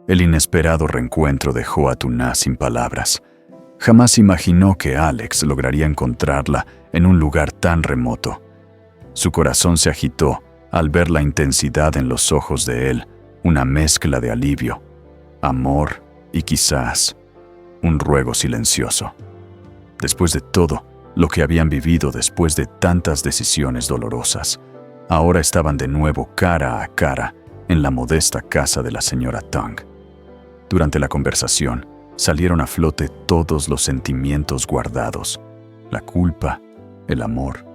El inesperado reencuentro dejó a Tuna sin palabras. Jamás imaginó que Alex lograría encontrarla en un lugar tan remoto. Su corazón se agitó al ver la intensidad en los ojos de él, una mezcla de alivio, amor y quizás un ruego silencioso. Después de todo lo que habían vivido después de tantas decisiones dolorosas, ahora estaban de nuevo cara a cara en la modesta casa de la señora Tang. Durante la conversación, salieron a flote todos los sentimientos guardados: la culpa, el amor,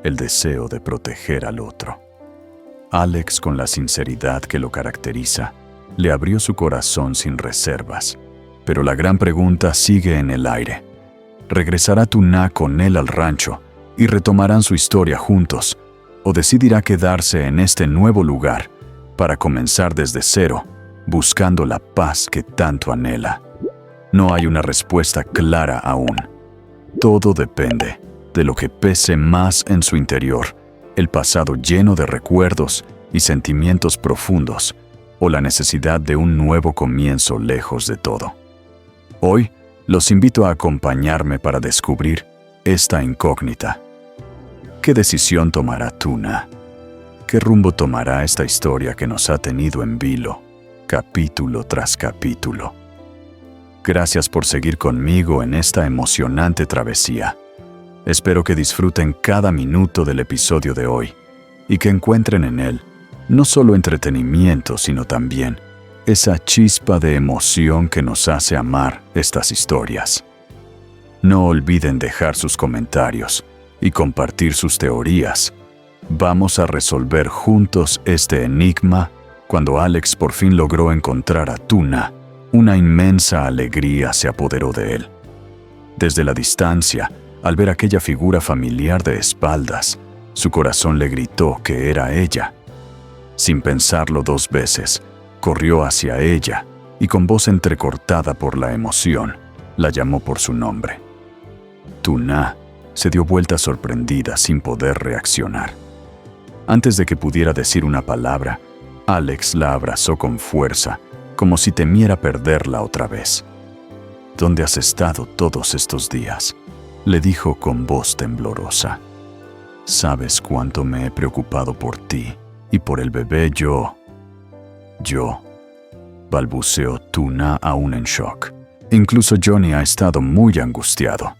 el deseo de proteger al otro. Alex, con la sinceridad que lo caracteriza, le abrió su corazón sin reservas. Pero la gran pregunta sigue en el aire. ¿Regresará Tuna con él al rancho y retomarán su historia juntos? ¿O decidirá quedarse en este nuevo lugar para comenzar desde cero, buscando la paz que tanto anhela? No hay una respuesta clara aún. Todo depende de lo que pese más en su interior: el pasado lleno de recuerdos y sentimientos profundos, o la necesidad de un nuevo comienzo lejos de todo. Hoy los invito a acompañarme para descubrir esta incógnita. ¿Qué decisión tomará Tuna? ¿Qué rumbo tomará esta historia que nos ha tenido en vilo, capítulo tras capítulo? Gracias por seguir conmigo en esta emocionante travesía. Espero que disfruten cada minuto del episodio de hoy y que encuentren en él no solo entretenimiento, sino también esa chispa de emoción que nos hace amar estas historias. No olviden dejar sus comentarios y compartir sus teorías. Vamos a resolver juntos este enigma. Cuando Alex por fin logró encontrar a Tuna, una inmensa alegría se apoderó de él. Desde la distancia, al ver aquella figura familiar de espaldas, su corazón le gritó que era ella. Sin pensarlo dos veces, corrió hacia ella y con voz entrecortada por la emoción, la llamó por su nombre. Tuna se dio vuelta sorprendida sin poder reaccionar. Antes de que pudiera decir una palabra, Alex la abrazó con fuerza, como si temiera perderla otra vez. ¿Dónde has estado todos estos días?, le dijo con voz temblorosa. Sabes cuánto me he preocupado por ti y por el bebé. Yo, balbuceó Tuna aún en shock. Incluso Johnny ha estado muy angustiado.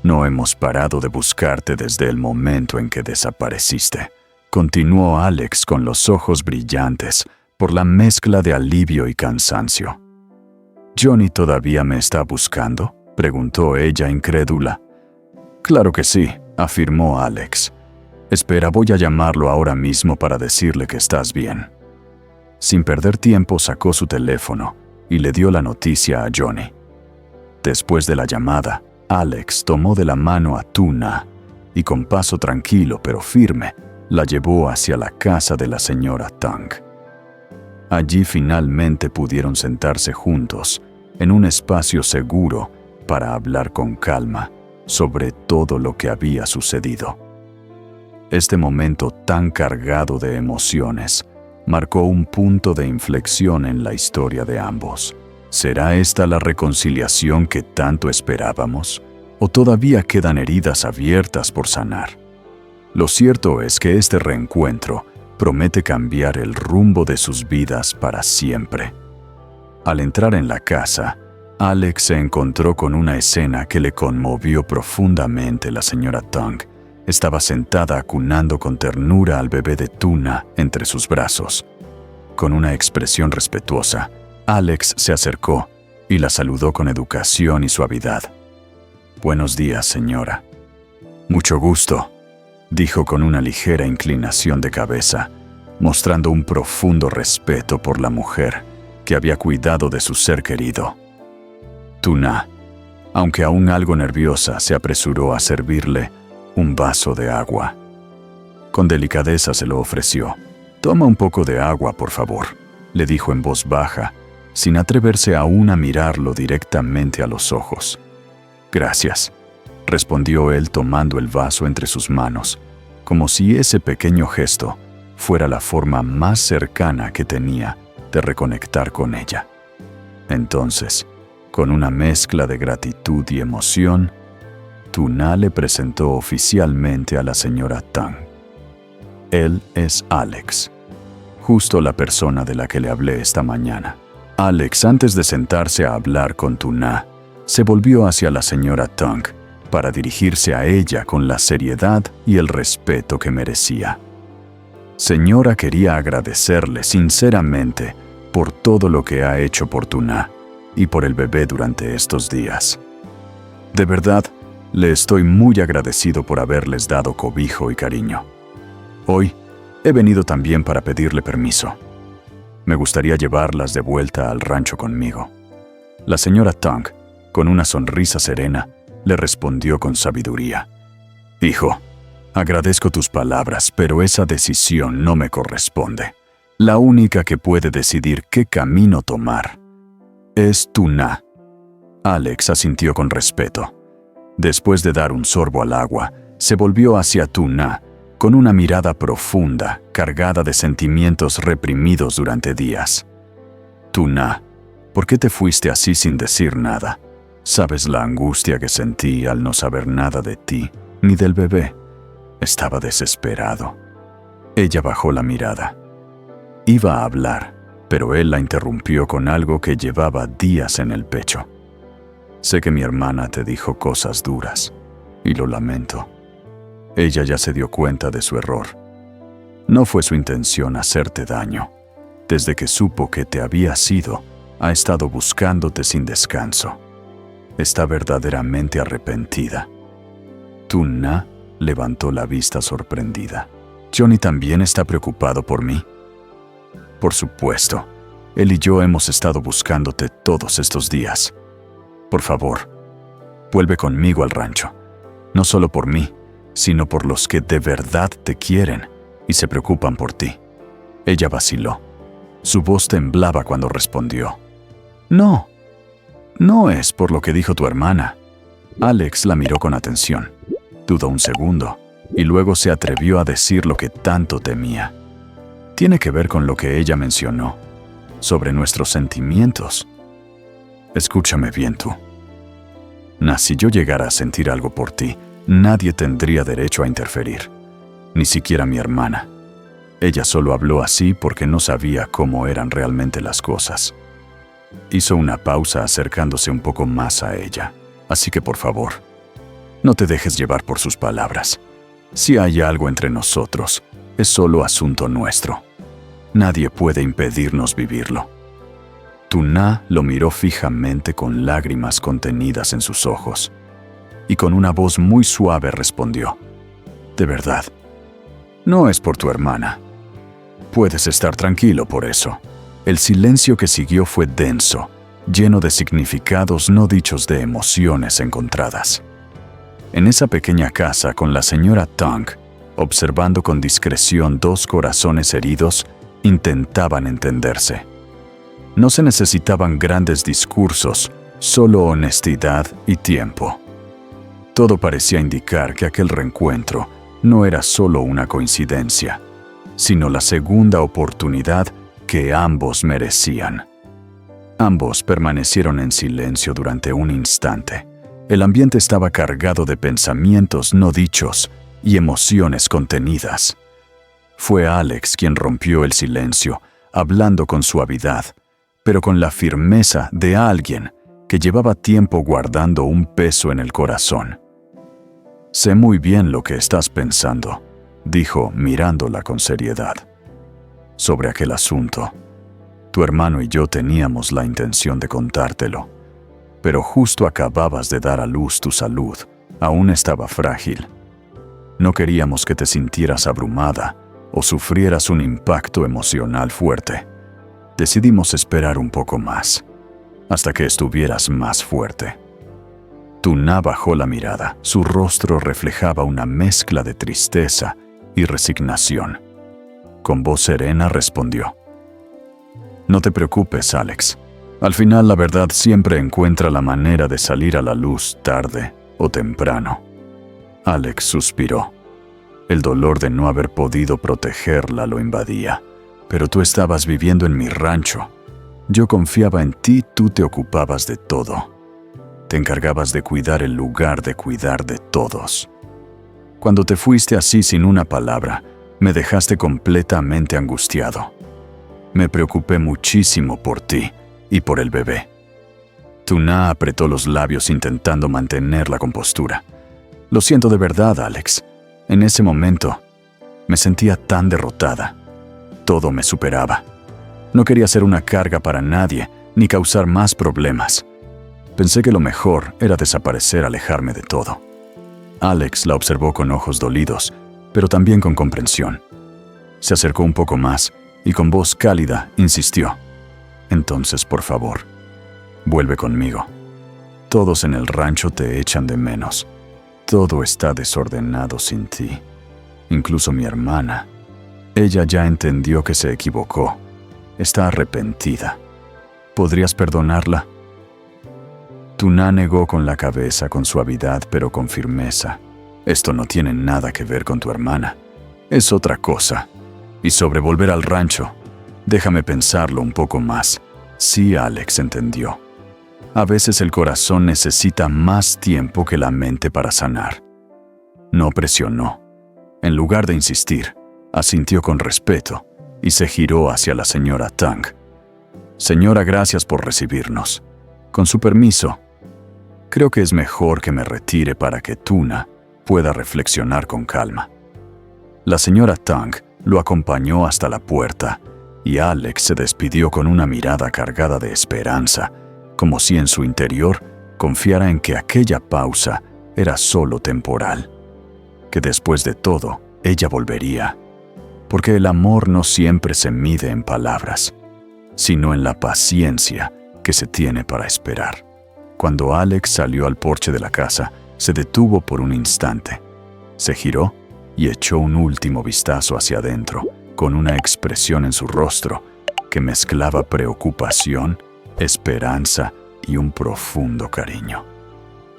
No hemos parado de buscarte desde el momento en que desapareciste, continuó Alex con los ojos brillantes por la mezcla de alivio y cansancio. ¿Johnny todavía me está buscando?, preguntó ella incrédula. Claro que sí, afirmó Alex. Espera, voy a llamarlo ahora mismo para decirle que estás bien. Sin perder tiempo sacó su teléfono y le dio la noticia a Johnny. Después de la llamada, Alex tomó de la mano a Tuna y con paso tranquilo pero firme la llevó hacia la casa de la señora Tang. Allí finalmente pudieron sentarse juntos en un espacio seguro para hablar con calma sobre todo lo que había sucedido. Este momento tan cargado de emociones marcó un punto de inflexión en la historia de ambos. ¿Será esta la reconciliación que tanto esperábamos? ¿O todavía quedan heridas abiertas por sanar? Lo cierto es que este reencuentro promete cambiar el rumbo de sus vidas para siempre. Al entrar en la casa, Alex se encontró con una escena que le conmovió profundamente. La señora Tang estaba sentada acunando con ternura al bebé de Tuna entre sus brazos. Con una expresión respetuosa, Alex se acercó y la saludó con educación y suavidad. «Buenos días, señora». «Mucho gusto», dijo con una ligera inclinación de cabeza, mostrando un profundo respeto por la mujer que había cuidado de su ser querido. Tuna, aunque aún algo nerviosa, se apresuró a servirle un vaso de agua. Con delicadeza se lo ofreció. «Toma un poco de agua, por favor», le dijo en voz baja, sin atreverse aún a mirarlo directamente a los ojos. «Gracias», respondió él tomando el vaso entre sus manos, como si ese pequeño gesto fuera la forma más cercana que tenía de reconectar con ella. Entonces, con una mezcla de gratitud y emoción, Tuna le presentó oficialmente a la señora Tang. Él es Alex, justo la persona de la que le hablé esta mañana. Alex, antes de sentarse a hablar con Tuna, se volvió hacia la señora Tang para dirigirse a ella con la seriedad y el respeto que merecía. Señora, quería agradecerle sinceramente por todo lo que ha hecho por Tuna y por el bebé durante estos días. De verdad, le estoy muy agradecido por haberles dado cobijo y cariño. Hoy he venido también para pedirle permiso. Me gustaría llevarlas de vuelta al rancho conmigo. La señora Tang, con una sonrisa serena, le respondió con sabiduría. Hijo, agradezco tus palabras, pero esa decisión no me corresponde. La única que puede decidir qué camino tomar es Tuna. Alex asintió con respeto. Después de dar un sorbo al agua, se volvió hacia Tuna con una mirada profunda, cargada de sentimientos reprimidos durante días. Tuna, ¿por qué te fuiste así sin decir nada? ¿Sabes la angustia que sentí al no saber nada de ti, ni del bebé? Estaba desesperado. Ella bajó la mirada. Iba a hablar, pero él la interrumpió con algo que llevaba días en el pecho. Sé que mi hermana te dijo cosas duras, y lo lamento. Ella ya se dio cuenta de su error. No fue su intención hacerte daño. Desde que supo que te habías ido, ha estado buscándote sin descanso. Está verdaderamente arrepentida. Tuna levantó la vista sorprendida. ¿Johnny también está preocupado por mí? Por supuesto. Él y yo hemos estado buscándote todos estos días. Por favor, vuelve conmigo al rancho. No solo por mí, sino por los que de verdad te quieren y se preocupan por ti. Ella vaciló. Su voz temblaba cuando respondió. No, no es por lo que dijo tu hermana. Alex la miró con atención. Dudó un segundo y luego se atrevió a decir lo que tanto temía. Tiene que ver con lo que ella mencionó, sobre nuestros sentimientos. Escúchame bien tú. Si yo llegara a sentir algo por ti, nadie tendría derecho a interferir, ni siquiera mi hermana. Ella solo habló así porque no sabía cómo eran realmente las cosas. Hizo una pausa acercándose un poco más a ella, así que por favor, no te dejes llevar por sus palabras. Si hay algo entre nosotros, es solo asunto nuestro. Nadie puede impedirnos vivirlo. Tuna lo miró fijamente con lágrimas contenidas en sus ojos y con una voz muy suave respondió: de verdad, no es por tu hermana. Puedes estar tranquilo por eso. El silencio que siguió fue denso, lleno de significados no dichos, de emociones encontradas. En esa pequeña casa con la señora Tang, observando con discreción dos corazones heridos, intentaban entenderse. No se necesitaban grandes discursos, solo honestidad y tiempo. Todo parecía indicar que aquel reencuentro no era solo una coincidencia, sino la segunda oportunidad que ambos merecían. Ambos permanecieron en silencio durante un instante. El ambiente estaba cargado de pensamientos no dichos y emociones contenidas. Fue Alex quien rompió el silencio, hablando con suavidad, pero con la firmeza de alguien que llevaba tiempo guardando un peso en el corazón. Sé muy bien lo que estás pensando, dijo mirándola con seriedad. Sobre aquel asunto, tu hermano y yo teníamos la intención de contártelo, pero justo acababas de dar a luz, tu salud aún estaba frágil. No queríamos que te sintieras abrumada o sufrieras un impacto emocional fuerte. Decidimos esperar un poco más, hasta que estuvieras más fuerte. Tuna bajó la mirada. Su rostro reflejaba una mezcla de tristeza y resignación. Con voz serena respondió: no te preocupes, Alex. Al final, la verdad siempre encuentra la manera de salir a la luz tarde o temprano. Alex suspiró. El dolor de no haber podido protegerla lo invadía. Pero tú estabas viviendo en mi rancho, Yo confiaba en ti, tú te ocupabas de todo. Te encargabas de cuidar el lugar, de cuidar de todos. Cuando te fuiste así sin una palabra, me dejaste completamente angustiado. Me preocupé muchísimo por ti y por el bebé. Tuna apretó los labios intentando mantener la compostura. Lo siento de verdad, Alex. En ese momento, me sentía tan derrotada. Todo me superaba. No quería ser una carga para nadie, ni causar más problemas. Pensé que lo mejor era desaparecer, alejarme de todo. Alex la observó con ojos dolidos, pero también con comprensión. Se acercó un poco más y con voz cálida insistió. Entonces, por favor, vuelve conmigo. Todos en el rancho te echan de menos. Todo está desordenado sin ti. Incluso mi hermana. Ella ya entendió que se equivocó. Está arrepentida. ¿Podrías perdonarla? Tuna negó con la cabeza, con suavidad, pero con firmeza. Esto no tiene nada que ver con tu hermana. Es otra cosa. Y sobre volver al rancho, déjame pensarlo un poco más. Sí, Alex entendió. A veces el corazón necesita más tiempo que la mente para sanar. No presionó. En lugar de insistir, asintió con respeto y se giró hacia la señora Tang. Señora, gracias por recibirnos. Con su permiso, creo que es mejor que me retire para que Tuna pueda reflexionar con calma. La señora Tang lo acompañó hasta la puerta y Alex se despidió con una mirada cargada de esperanza, como si en su interior confiara en que aquella pausa era solo temporal, que después de todo ella volvería, porque el amor no siempre se mide en palabras, sino en la paciencia que se tiene para esperar. Cuando Alex salió al porche de la casa, se detuvo por un instante, se giró y echó un último vistazo hacia adentro, con una expresión en su rostro que mezclaba preocupación, esperanza y un profundo cariño.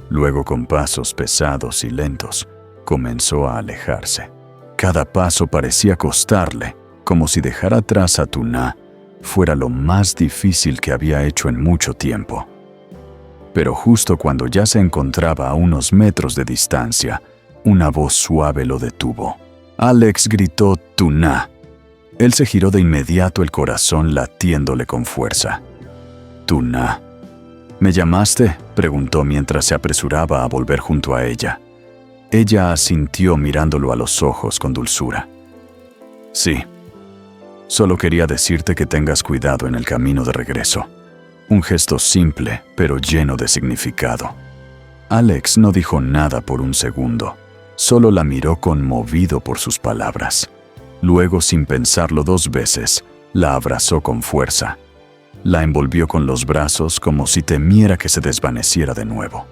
Luego, con pasos pesados y lentos, comenzó a alejarse. Cada paso parecía costarle, como si dejar atrás a Tuna fuera lo más difícil que había hecho en mucho tiempo. Pero justo cuando ya se encontraba a unos metros de distancia, una voz suave lo detuvo. Alex gritó «Tuna». Él se giró de inmediato, el corazón latiéndole con fuerza. «Tuna, ¿me llamaste?», preguntó mientras se apresuraba a volver junto a ella. Ella asintió mirándolo a los ojos con dulzura. «Sí. Solo quería decirte que tengas cuidado en el camino de regreso». Un gesto simple, pero lleno de significado. Alex no dijo nada por un segundo. Solo la miró conmovido por sus palabras. Luego, sin pensarlo dos veces, la abrazó con fuerza. La envolvió con los brazos como si temiera que se desvaneciera de nuevo.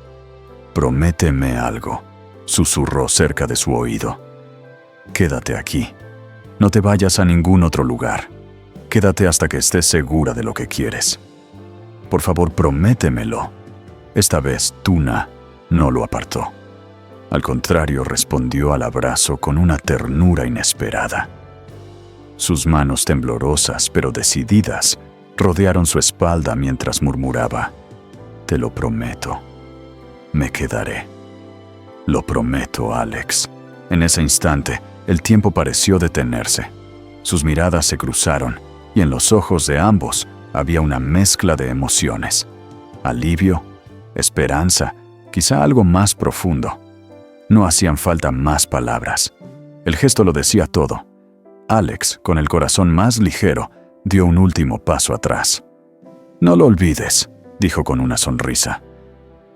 «Prométeme algo», susurró cerca de su oído. «Quédate aquí. No te vayas a ningún otro lugar. Quédate hasta que estés segura de lo que quieres. Por favor, prométemelo». Esta vez Tuna no lo apartó. Al contrario, respondió al abrazo con una ternura inesperada. Sus manos temblorosas pero decididas rodearon su espalda mientras murmuraba: «Te lo prometo. Me quedaré». «Lo prometo, Alex». En ese instante, el tiempo pareció detenerse. Sus miradas se cruzaron y en los ojos de ambos había una mezcla de emociones. Alivio, esperanza, quizá algo más profundo. No hacían falta más palabras. El gesto lo decía todo. Alex, con el corazón más ligero, dio un último paso atrás. «No lo olvides», dijo con una sonrisa.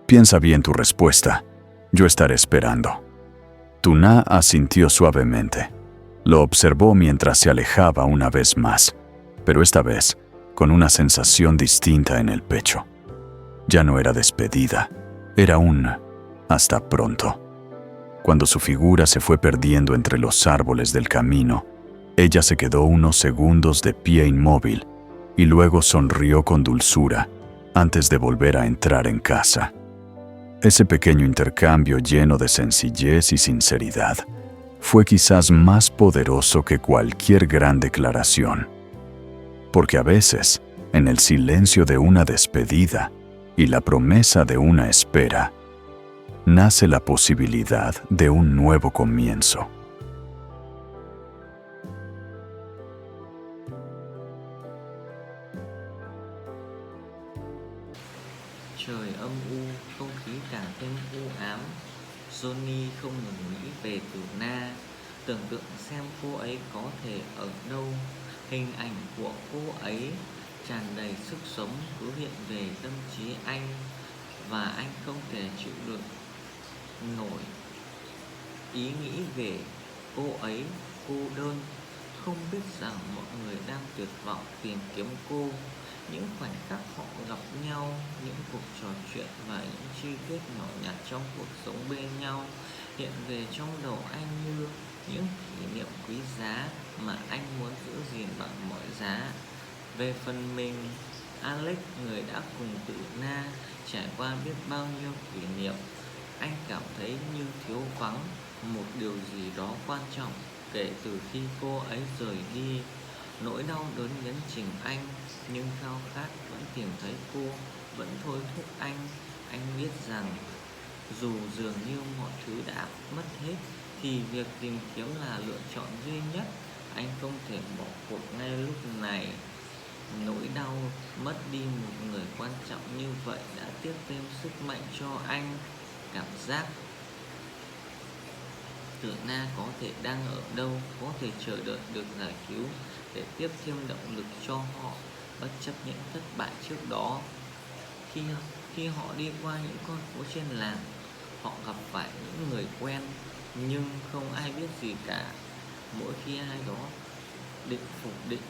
«Piensa bien tu respuesta. Yo estaré esperando». Tuna asintió suavemente. Lo observó mientras se alejaba una vez más, pero esta vez con una sensación distinta en el pecho. Ya no era despedida, era un «hasta pronto». Cuando su figura se fue perdiendo entre los árboles del camino, ella se quedó unos segundos de pie inmóvil y luego sonrió con dulzura antes de volver a entrar en casa. Ese pequeño intercambio lleno de sencillez y sinceridad fue quizás más poderoso que cualquier gran declaración. Porque a veces en el silencio de una despedida y la promesa de una espera, nace la posibilidad de un nuevo comienzo. Trời âm u, không khí càng thêm u ám. Johnny không ngừng nghĩ về Tử Na, tưởng tượng xem cô ấy có thể ở đâu. Hình ảnh của cô ấy tràn đầy sức sống cứ hiện về tâm trí anh, và anh không thể chịu đựng nổi ý nghĩ về cô ấy cô đơn, không biết rằng mọi người đang tuyệt vọng tìm kiếm cô. Những khoảnh khắc họ gặp nhau, những cuộc trò chuyện và những chi tiết nhỏ nhặt trong cuộc sống bên nhau hiện về trong đầu anh như những kỷ niệm quý giá mà anh muốn giữ gìn bằng mọi giá. Về phần mình, Alex, người đã cùng Tử Na trải qua biết bao nhiêu kỷ niệm, anh cảm thấy như thiếu vắng một điều gì đó quan trọng kể từ khi cô ấy rời đi. Nỗi đau đớn nhấn chìm anh, nhưng khao khát vẫn tìm thấy cô vẫn thôi thúc anh. Anh biết rằng dù dường như mọi thứ đã mất hết, thì việc tìm kiếm là lựa chọn duy nhất. Anh không thể bỏ cuộc ngay lúc này. Nỗi đau mất đi một người quan trọng như vậy đã tiếp thêm sức mạnh cho anh. Cảm giác Tử Na có thể đang ở đâu, có thể chờ đợi được giải cứu để tiếp thêm động lực cho họ, bất chấp những thất bại trước đó. Khi họ đi qua những con phố trên làng, họ gặp phải những người quen, nhưng không ai biết gì cả. Mỗi khi ai đó định phục định